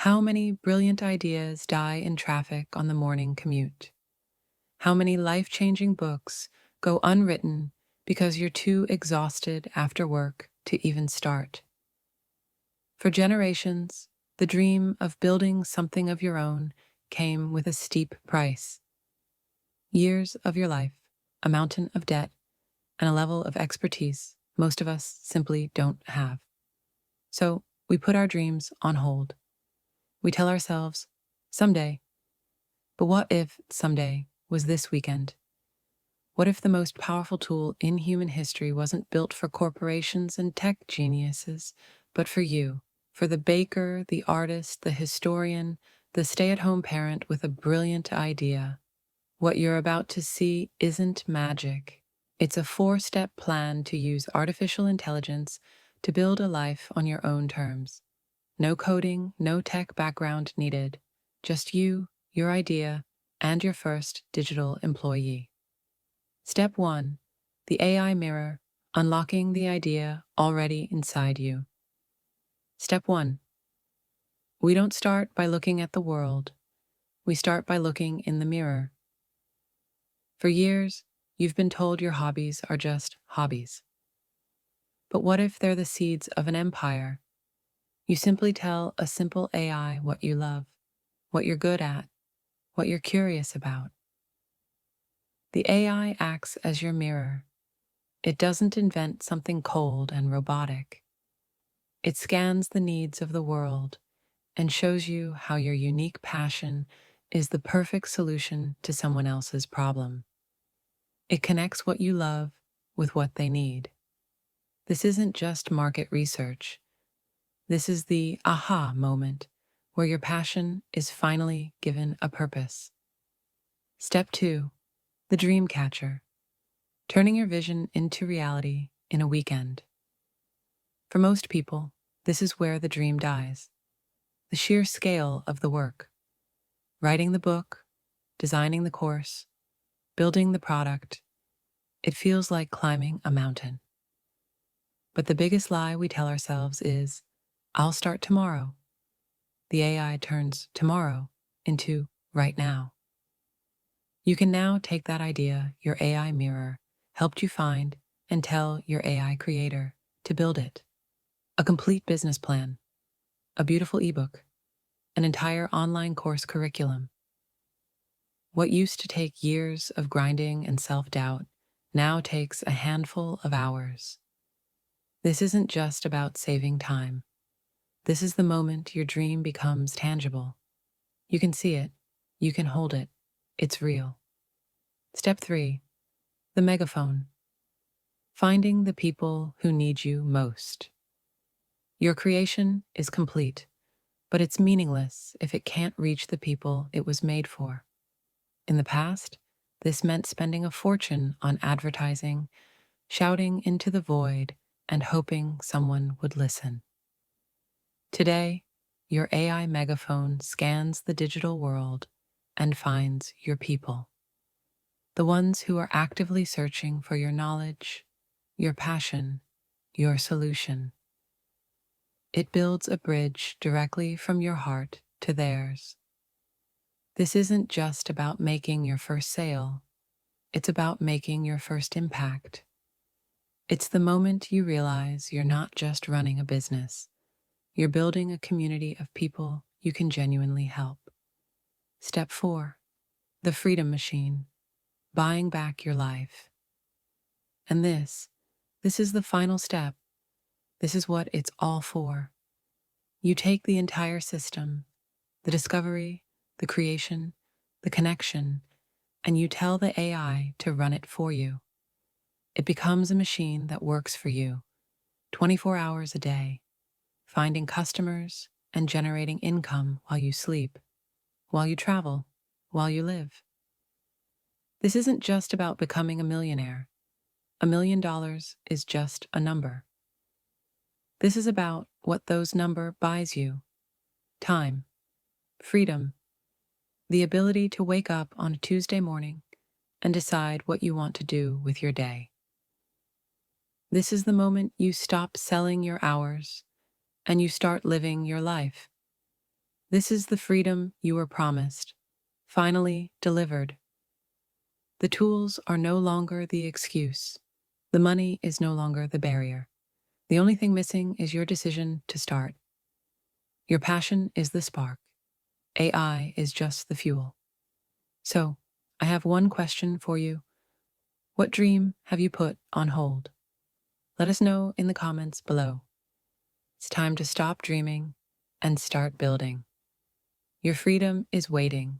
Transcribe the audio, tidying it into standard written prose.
How many brilliant ideas die in traffic on the morning commute? How many life-changing books go unwritten because you're too exhausted after work to even start? For generations, the dream of building something of your own came with a steep price. Years of your life, a mountain of debt, and a level of expertise most of us simply don't have. So we put our dreams on hold. We tell ourselves, someday. But what if someday was this weekend? What if the most powerful tool in human history wasn't built for corporations and tech geniuses, but for you, for the baker, the artist, the historian, the stay-at-home parent with a brilliant idea? What you're about to see isn't magic. It's a four-step plan to use artificial intelligence to build a life on your own terms. No coding, no tech background needed. Just you, your idea, and your first digital employee. Step 1. The AI mirror, unlocking the idea already inside you. Step 1. We don't start by looking at the world. We start by looking in the mirror. For years, you've been told your hobbies are just hobbies. But what if they're the seeds of an empire? You simply tell a simple AI what you love, what you're good at, what you're curious about. The AI acts as your mirror. It doesn't invent something cold and robotic. It scans the needs of the world and shows you how your unique passion is the perfect solution to someone else's problem. It connects what you love with what they need. This isn't just market research. This is the aha moment where your passion is finally given a purpose. Step 2. The dream catcher. Turning your vision into reality in a weekend. For most people, this is where the dream dies. The sheer scale of the work. Writing the book, designing the course, building the product. It feels like climbing a mountain. But the biggest lie we tell ourselves is, I'll start tomorrow. The AI turns tomorrow into right now. You can now take that idea your AI mirror helped you find and tell your AI creator to build it. A complete business plan, a beautiful ebook, an entire online course curriculum. What used to take years of grinding and self-doubt now takes a handful of hours. This isn't just about saving time. This is the moment your dream becomes tangible. You can see it. You can hold it. It's real. Step 3. The megaphone. Finding the people who need you most. Your creation is complete, but it's meaningless if it can't reach the people it was made for. In the past, this meant spending a fortune on advertising, shouting into the void, and hoping someone would listen. Today, your AI megaphone scans the digital world and finds your people. The ones who are actively searching for your knowledge, your passion, your solution. It builds a bridge directly from your heart to theirs. This isn't just about making your first sale. It's about making your first impact. It's the moment you realize you're not just running a business. You're building a community of people you can genuinely help. Step 4. The freedom machine. Buying back your life. And this is the final step. This is what it's all for. You take the entire system, the discovery, the creation, the connection, and you tell the AI to run it for you. It becomes a machine that works for you, 24 hours a day, finding customers and generating income while you sleep, while you travel, while you live. This isn't just about becoming a millionaire. $1 million is just a number. This is about what those number buys you. Time, freedom, the ability to wake up on a Tuesday morning and decide what you want to do with your day. This is the moment you stop selling your hours and you start living your life. This is the freedom you were promised, finally delivered. The tools are no longer the excuse. The money is no longer the barrier. The only thing missing is your decision to start. Your passion is the spark. AI is just the fuel. So, I have one question for you. What dream have you put on hold? Let us know in the comments below. It's time to stop dreaming and start building. Your freedom is waiting.